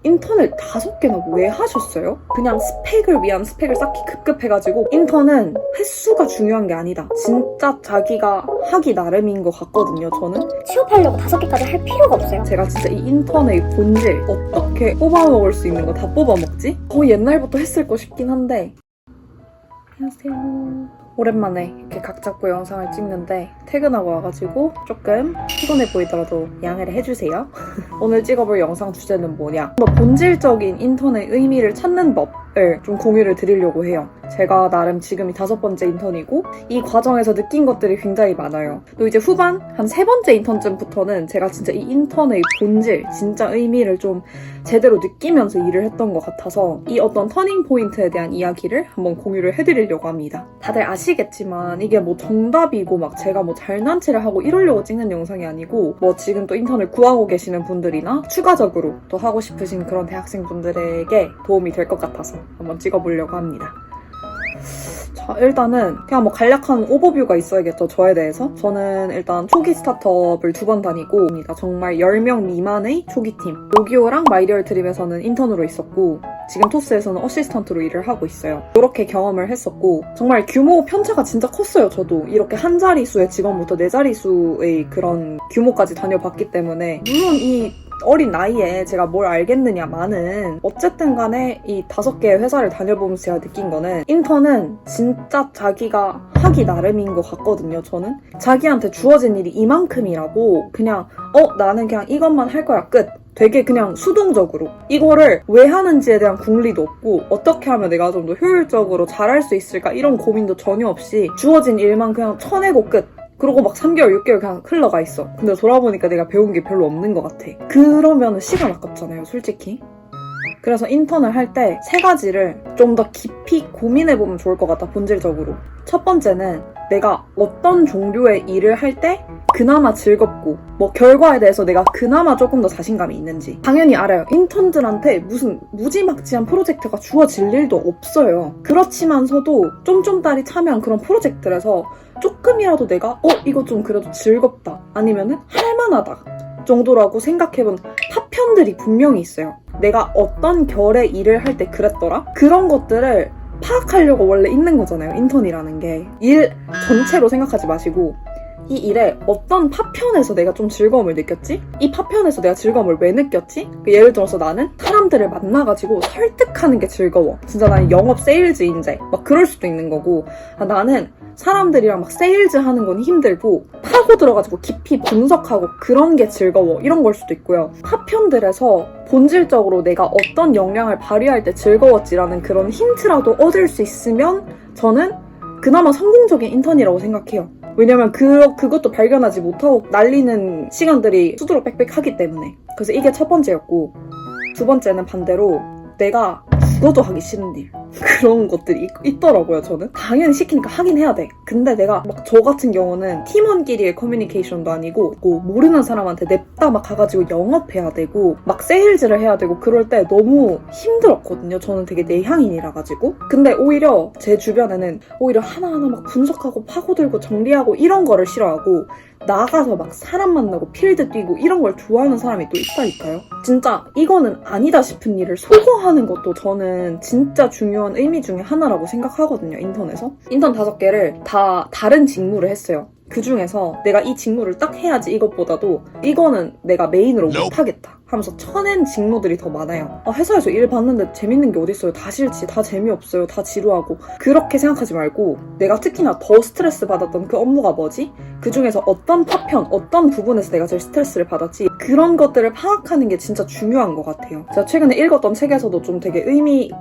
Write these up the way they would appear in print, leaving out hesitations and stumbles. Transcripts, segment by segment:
인턴을 5개나 왜 하셨어요? 그냥 스펙을 위한 스펙을 쌓기 급급해가지고 인턴은 횟수가 중요한 게 아니다. 진짜 자기가 하기 나름인 것 같거든요, 저는. 취업하려고 5개까지 할 필요가 없어요. 제가 진짜 이 인턴의 본질 어떻게 뽑아먹을 수 있는 거 다 뽑아먹지? 거의 옛날부터 했을 거 싶긴 한데. 안녕하세요. 오랜만에 이렇게 각 잡고 영상을 찍는데 퇴근하고 와가지고 조금 피곤해 보이더라도 양해를 해주세요. 오늘 찍어볼 영상 주제는 뭐냐? 본질적인 인턴의 의미를 찾는 법을 좀 공유를 드리려고 해요. 제가 나름 지금이 5번째 인턴이고 이 과정에서 느낀 것들이 굉장히 많아요. 또 이제 후반 한 3번째 인턴쯤부터는 제가 진짜 이 인턴의 본질, 진짜 의미를 좀 제대로 느끼면서 일을 했던 것 같아서 이 어떤 터닝 포인트에 대한 이야기를 한번 공유를 해드리려고 합니다. 다들 아시겠지만 이게 뭐 정답이고 막 제가 뭐 잘난체를 하고 이러려고 찍는 영상이 아니고 뭐 지금 또 인턴을 구하고 계시는 분들이나 추가적으로 또 하고 싶으신 그런 대학생분들에게 도움이 될 것 같아서 한번 찍어보려고 합니다. 자, 일단은 그냥 뭐 간략한 오버뷰가 있어야겠죠, 저에 대해서. 저는 일단 초기 스타트업을 2번 다니고 정말 10명 미만의 초기팀. 로기오랑 마이리얼 드림에서는 인턴으로 있었고 지금 토스에서는 어시스턴트로 일을 하고 있어요. 이렇게 경험을 했었고 정말 규모 편차가 진짜 컸어요, 저도. 이렇게 한 자릿수의 직원부터 4자릿수의 그런 규모까지 다녀봤기 때문에 물론 이 어린 나이에 제가 뭘 알겠느냐마는 어쨌든 간에 이 5개의 회사를 다녀보면서 제가 느낀 거는 인턴은 진짜 자기가 하기 나름인 것 같거든요, 저는. 자기한테 주어진 일이 이만큼이라고 그냥 나는 그냥 이것만 할 거야, 끝. 되게 그냥 수동적으로 이거를 왜 하는지에 대한 궁리도 없고 어떻게 하면 내가 좀 더 효율적으로 잘할 수 있을까 이런 고민도 전혀 없이 주어진 일만 그냥 쳐내고 끝. 그러고 막 3개월, 6개월 그냥 흘러가 있어. 근데 돌아보니까 내가 배운 게 별로 없는 것 같아. 그러면 시간 아깝잖아요, 솔직히. 그래서 인턴을 할 때 3가지를 좀 더 깊이 고민해보면 좋을 것 같아, 본질적으로. 첫 번째는 내가 어떤 종류의 일을 할 때 그나마 즐겁고 뭐 결과에 대해서 내가 그나마 조금 더 자신감이 있는지. 당연히 알아요. 인턴들한테 무슨 무지막지한 프로젝트가 주어질 일도 없어요. 그렇지만서도 쫌쫌따리 참여한 그런 프로젝트에서 조금이라도 내가 이거 좀 그래도 즐겁다 아니면은 할만하다 정도라고 생각해본 파편들이 분명히 있어요. 내가 어떤 결의 일을 할 때 그랬더라? 그런 것들을 파악하려고 원래 있는 거잖아요, 인턴이라는 게. 일 전체로 생각하지 마시고 이 일에 어떤 파편에서 내가 좀 즐거움을 느꼈지? 이 파편에서 내가 즐거움을 왜 느꼈지? 예를 들어서 나는 사람들을 만나가지고 설득하는 게 즐거워. 진짜 나는 영업 세일즈인데 막 그럴 수도 있는 거고, 나는 사람들이랑 막 세일즈 하는 건 힘들고 파고 들어가지고 깊이 분석하고 그런 게 즐거워, 이런 걸 수도 있고요. 파편들에서 본질적으로 내가 어떤 역량을 발휘할 때 즐거웠지라는 그런 힌트라도 얻을 수 있으면 저는 그나마 성공적인 인턴이라고 생각해요. 왜냐면 그것도 발견하지 못하고 날리는 시간들이 수두룩 빽빽하기 때문에. 그래서 이게 첫 번째였고, 2번째는 반대로 내가 죽어도 하기 싫은 일, 그런 것들이 있더라고요, 저는. 당연히 시키니까 하긴 해야 돼. 근데 내가 막 저 같은 경우는 팀원끼리의 커뮤니케이션도 아니고 모르는 사람한테 냅다 막 가가지고 영업해야 되고 막 세일즈를 해야 되고 그럴 때 너무 힘들었거든요. 저는 되게 내향인이라 가지고. 근데 오히려 제 주변에는 오히려 하나하나 막 분석하고 파고들고 정리하고 이런 거를 싫어하고 나가서 막 사람 만나고 필드 뛰고 이런 걸 좋아하는 사람이 또 있다니까요. 진짜 이거는 아니다 싶은 일을 소거하는 것도 저는 진짜 중요한 의미 중에 하나라고 생각하거든요, 인턴에서. 인턴 5개를 다 다른 직무를 했어요. 그 중에서 내가 이 직무를 딱 해야지 이것보다도 이거는 내가 메인으로 못하겠다 하면서 쳐낸 직무들이 더 많아요. 회사에서 일 봤는데 재밌는 게 어딨어요. 다 싫지, 다 재미없어요, 다 지루하고. 그렇게 생각하지 말고 내가 특히나 더 스트레스 받았던 그 업무가 뭐지? 그 중에서 어떤 파편, 어떤 부분에서 내가 제일 스트레스를 받았지? 그런 것들을 파악하는 게 진짜 중요한 것 같아요. 제가 최근에 읽었던 책에서도 좀 되게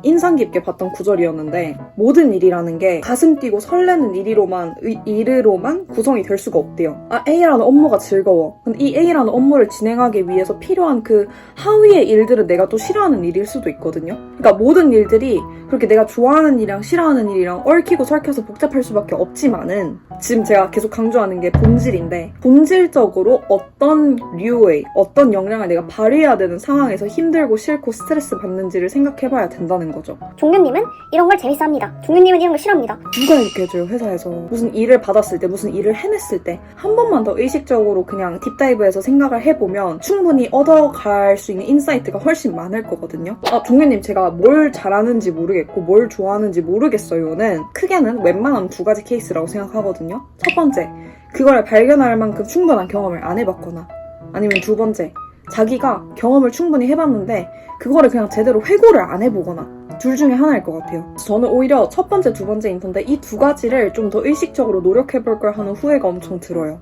인상 깊게 봤던 구절이었는데, 모든 일이라는 게 가슴 뛰고 설레는 일으로만 구성이 될 수가 없대요. A라는 업무가 즐거워. 근데 이 A라는 업무를 진행하기 위해서 필요한 그 하위의 일들은 내가 또 싫어하는 일일 수도 있거든요. 그러니까 모든 일들이 그렇게 내가 좋아하는 일이랑 싫어하는 일이랑 얽히고 설켜서 복잡할 수밖에 없지만은, 지금 제가 계속 강조하는 게 본질인데, 본질적으로 어떤 류의 어떤 역량을 내가 발휘해야 되는 상황에서 힘들고 싫고 스트레스 받는지를 생각해봐야 된다는 거죠. 종류님은 이런 걸 재밌어합니다. 종류님은 이런 걸 싫어합니다. 누가 이렇게 해줘요, 회사에서. 무슨 일을 받았을 때, 무슨 일을 해냈을 때 한 번만 더 의식적으로 그냥 딥다이브해서 생각을 해보면 충분히 얻어갈 갈 수 있는 인사이트가 훨씬 많을 거거든요. 종현님 제가 뭘 잘하는지 모르겠고 뭘 좋아하는지 모르겠어요는 크게는 웬만하면 두 가지 케이스라고 생각하거든요. 첫 번째, 그걸 발견할 만큼 충분한 경험을 안 해봤거나, 아니면 두 번째, 자기가 경험을 충분히 해봤는데 그거를 그냥 제대로 회고를 안 해보거나, 둘 중에 하나일 것 같아요. 저는 오히려 첫 번째, 두 번째 인턴인데 이 두 가지를 좀 더 의식적으로 노력해볼 걸 하는 후회가 엄청 들어요.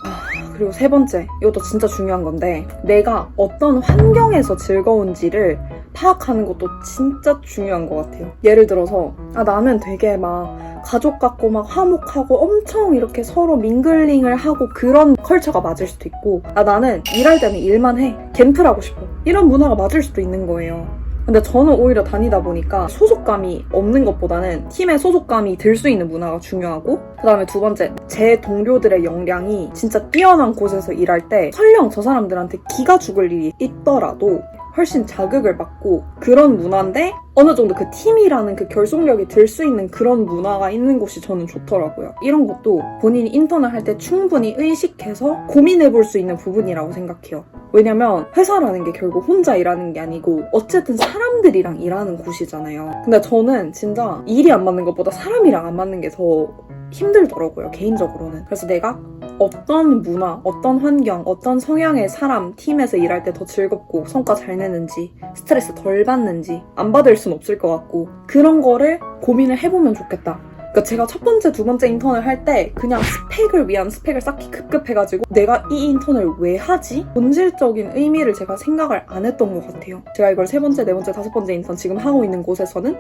그리고 세 번째, 이것도 진짜 중요한 건데, 내가 어떤 환경에서 즐거운지를 파악하는 것도 진짜 중요한 것 같아요. 예를 들어서 나는 되게 막 가족 같고 막 화목하고 엄청 이렇게 서로 밍글링을 하고 그런 컬처가 맞을 수도 있고, 나는 일할 때는 일만 해, 갬플하고 싶어, 이런 문화가 맞을 수도 있는 거예요. 근데 저는 오히려 다니다 보니까 소속감이 없는 것보다는 팀에 소속감이 들 수 있는 문화가 중요하고, 그 다음에 두 번째, 제 동료들의 역량이 진짜 뛰어난 곳에서 일할 때 설령 저 사람들한테 기가 죽을 일이 있더라도 훨씬 자극을 받고 그런 문화인데, 어느 정도 그 팀이라는 그 결속력이 들 수 있는 그런 문화가 있는 곳이 저는 좋더라고요. 이런 것도 본인이 인턴을 할 때 충분히 의식해서 고민해볼 수 있는 부분이라고 생각해요. 왜냐면 회사라는 게 결국 혼자 일하는 게 아니고 어쨌든 사람들이랑 일하는 곳이잖아요. 근데 저는 진짜 일이 안 맞는 것보다 사람이랑 안 맞는 게 더 힘들더라고요, 개인적으로는. 그래서 내가 어떤 문화, 어떤 환경, 어떤 성향의 사람, 팀에서 일할 때 더 즐겁고 성과 잘 내는지, 스트레스 덜 받는지 안 받을 순 없을 것 같고, 그런 거를 고민을 해보면 좋겠다. 그러니까 제가 첫 번째, 두 번째 인턴을 할 때 그냥 스펙을 위한 스펙을 쌓기 급급해가지고 내가 이 인턴을 왜 하지? 본질적인 의미를 제가 생각을 안 했던 것 같아요. 제가 이걸 세 번째, 네 번째, 다섯 번째 인턴 지금 하고 있는 곳에서는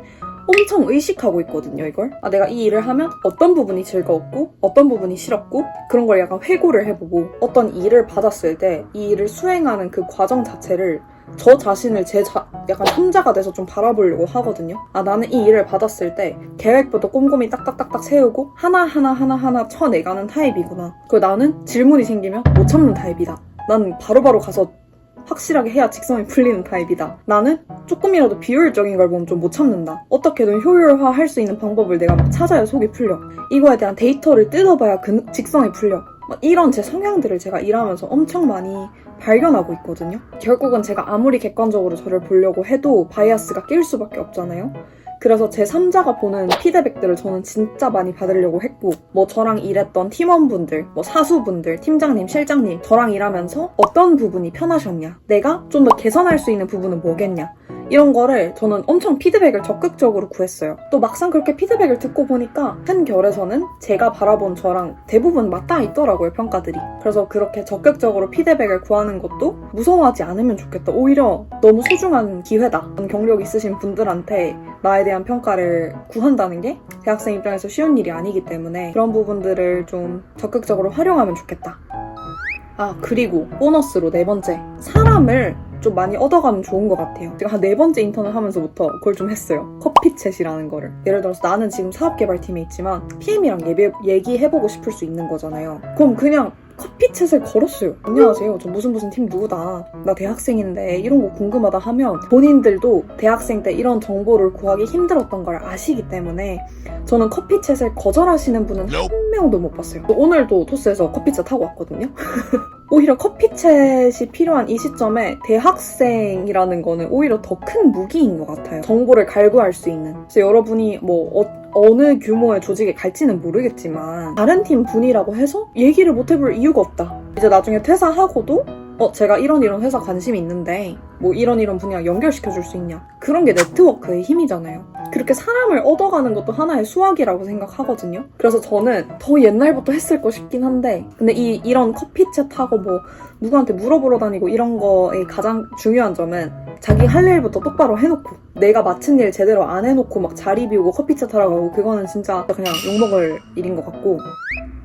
엄청 의식하고 있거든요, 이걸. 내가 이 일을 하면 어떤 부분이 즐거웠고 어떤 부분이 싫었고, 그런 걸 약간 회고를 해보고, 어떤 일을 받았을 때 이 일을 수행하는 그 과정 자체를 저 자신을 약간 삼자가 돼서 좀 바라보려고 하거든요. 나는 이 일을 받았을 때 계획부터 꼼꼼히 딱딱딱딱 세우고 하나하나 쳐내가는 타입이구나. 그리고 나는 질문이 생기면 못 참는 타입이다. 나는 바로바로 가서 확실하게 해야 직성이 풀리는 타입이다. 나는 조금이라도 비효율적인 걸 보면 좀 못 참는다. 어떻게든 효율화할 수 있는 방법을 내가 막 찾아야 속이 풀려. 이거에 대한 데이터를 뜯어봐야 그 직성이 풀려. 이런 제 성향들을 제가 일하면서 엄청 많이 발견하고 있거든요. 결국은 제가 아무리 객관적으로 저를 보려고 해도 바이아스가 낄 수밖에 없잖아요. 그래서 제 3자가 보는 피드백들을 저는 진짜 많이 받으려고 했고, 저랑 일했던 팀원분들, 사수분들, 팀장님, 실장님, 저랑 일하면서 어떤 부분이 편하셨냐, 내가 좀 더 개선할 수 있는 부분은 뭐겠냐, 이런 거를 저는 엄청 피드백을 적극적으로 구했어요. 또 막상 그렇게 피드백을 듣고 보니까 한 결에서는 제가 바라본 저랑 대부분 맞닿아 있더라고요, 평가들이. 그래서 그렇게 적극적으로 피드백을 구하는 것도 무서워하지 않으면 좋겠다. 오히려 너무 소중한 기회다. 경력 있으신 분들한테 나에 대한 평가를 구한다는 게 대학생 입장에서 쉬운 일이 아니기 때문에 그런 부분들을 좀 적극적으로 활용하면 좋겠다. 그리고 보너스로 네 번째, 사람을 좀 많이 얻어가면 좋은 것 같아요. 제가 한 네 번째 인턴을 하면서부터 그걸 좀 했어요. 커피챗이라는 거를. 예를 들어서 나는 지금 사업개발팀에 있지만 PM이랑 얘기해보고 싶을 수 있는 거잖아요. 그럼 그냥 커피챗을 걸었어요. 안녕하세요, 저 무슨 팀 누구다, 나 대학생인데 이런 거 궁금하다 하면 본인들도 대학생 때 이런 정보를 구하기 힘들었던 걸 아시기 때문에 저는 커피챗을 거절하시는 분은 한 명도 못 봤어요. 오늘도 토스에서 커피챗 타고 왔거든요. 오히려 커피챗이 필요한 이 시점에 대학생이라는 거는 오히려 더 큰 무기인 것 같아요. 정보를 갈구할 수 있는. 그래서 여러분이 어느 규모의 조직에 갈지는 모르겠지만 다른 팀 분이라고 해서 얘기를 못 해볼 이유가 없다. 이제 나중에 퇴사하고도 제가 이런 회사 관심이 있는데 이런 분이랑 연결시켜줄 수 있냐. 그런 게 네트워크의 힘이잖아요. 그렇게 사람을 얻어가는 것도 하나의 수학이라고 생각하거든요. 그래서 저는 더 옛날부터 했을 거 싶긴 한데, 근데 이런 커피챗하고 누구한테 물어보러 다니고 이런 거의 가장 중요한 점은 자기 할 일부터 똑바로 해놓고, 내가 맡은 일 제대로 안 해놓고 막 자리 비우고 커피챗 하러 가고, 그거는 진짜 그냥 욕먹을 일인 것 같고,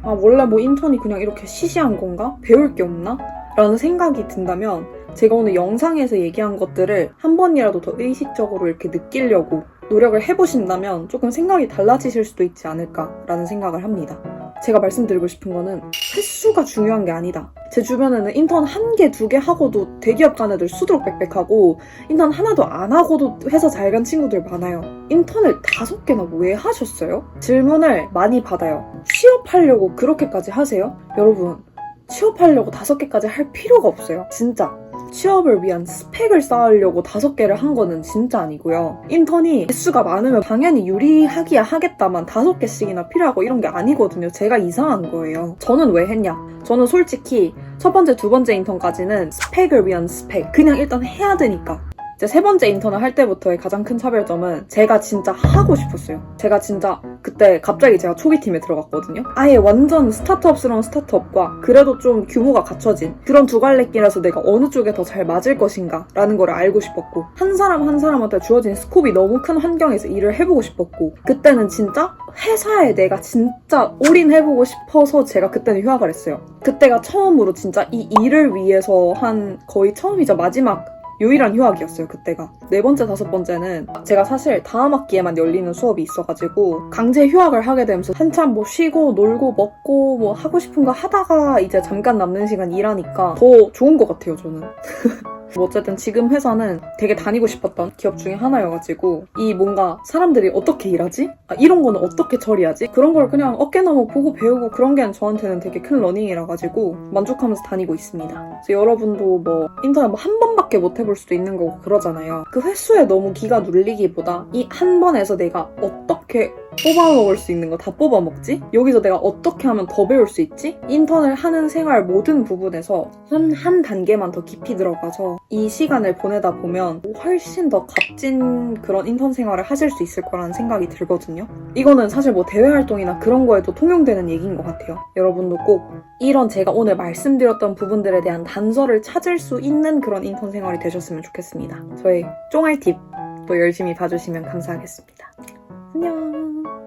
원래 인턴이 그냥 이렇게 시시한 건가? 배울 게 없나? 라는 생각이 든다면 제가 오늘 영상에서 얘기한 것들을 한 번이라도 더 의식적으로 이렇게 느끼려고 노력을 해보신다면 조금 생각이 달라지실 수도 있지 않을까라는 생각을 합니다. 제가 말씀드리고 싶은 거는 횟수가 중요한 게 아니다. 제 주변에는 인턴 1개, 2개 하고도 대기업 간 애들 수두룩빽빽하고, 인턴 하나도 안 하고도 회사 잘 간 친구들 많아요. 인턴을 5개나 왜 하셨어요? 질문을 많이 받아요. 취업하려고 그렇게까지 하세요? 여러분, 취업하려고 5개까지 할 필요가 없어요. 진짜. 취업을 위한 스펙을 쌓으려고 5개를 한 거는 진짜 아니고요. 인턴이 개수가 많으면 당연히 유리하기야 하겠다만 5개씩이나 필요하고 이런 게 아니거든요. 제가 이상한 거예요. 저는 왜 했냐? 저는 솔직히 첫 번째, 두 번째 인턴까지는 스펙을 위한 스펙. 그냥 일단 해야 되니까. 이제 세 번째 인턴을 할 때부터의 가장 큰 차별점은 제가 진짜 하고 싶었어요. 제가 진짜 그때 갑자기 제가 초기팀에 들어갔거든요. 아예 완전 스타트업스러운 스타트업과 그래도 좀 규모가 갖춰진 그런 두 갈래길에서 내가 어느 쪽에 더 잘 맞을 것인가 라는 걸 알고 싶었고 한 사람 한 사람한테 주어진 스콥이 너무 큰 환경에서 일을 해보고 싶었고 그때는 진짜 회사에 내가 진짜 올인해보고 싶어서 제가 그때는 휴학을 했어요. 그때가 처음으로 진짜 이 일을 위해서 한 거의 처음이자 마지막 유일한 휴학이었어요, 그때가. 4번째, 5번째는 제가 사실 다음 학기에만 열리는 수업이 있어가지고 강제 휴학을 하게 되면서 한참 뭐 쉬고 놀고 먹고 뭐 하고 싶은 거 하다가 이제 잠깐 남는 시간 일하니까 더 좋은 것 같아요, 저는. 뭐 어쨌든 지금 회사는 되게 다니고 싶었던 기업 중에 하나여가지고 이 뭔가 사람들이 어떻게 일하지? 이런 거는 어떻게 처리하지? 그런 걸 그냥 어깨너머 보고 배우고 그런 게 저한테는 되게 큰 러닝이라 가지고 만족하면서 다니고 있습니다. 그래서 여러분도 뭐 인터넷 뭐 한 번밖에 못 해볼 수도 있는 거고 그러잖아요. 그 횟수에 너무 기가 눌리기보다 이 한 번에서 내가 어떻게 뽑아먹을 수 있는 거 다 뽑아먹지? 여기서 내가 어떻게 하면 더 배울 수 있지? 인턴을 하는 생활 모든 부분에서 한 단계만 더 깊이 들어가서 이 시간을 보내다 보면 훨씬 더 값진 그런 인턴 생활을 하실 수 있을 거라는 생각이 들거든요. 이거는 사실 뭐 대외 활동이나 그런 거에도 통용되는 얘기인 것 같아요. 여러분도 꼭 이런 제가 오늘 말씀드렸던 부분들에 대한 단서를 찾을 수 있는 그런 인턴 생활이 되셨으면 좋겠습니다. 저의 쫑알 팁도 열심히 봐주시면 감사하겠습니다. 안녕.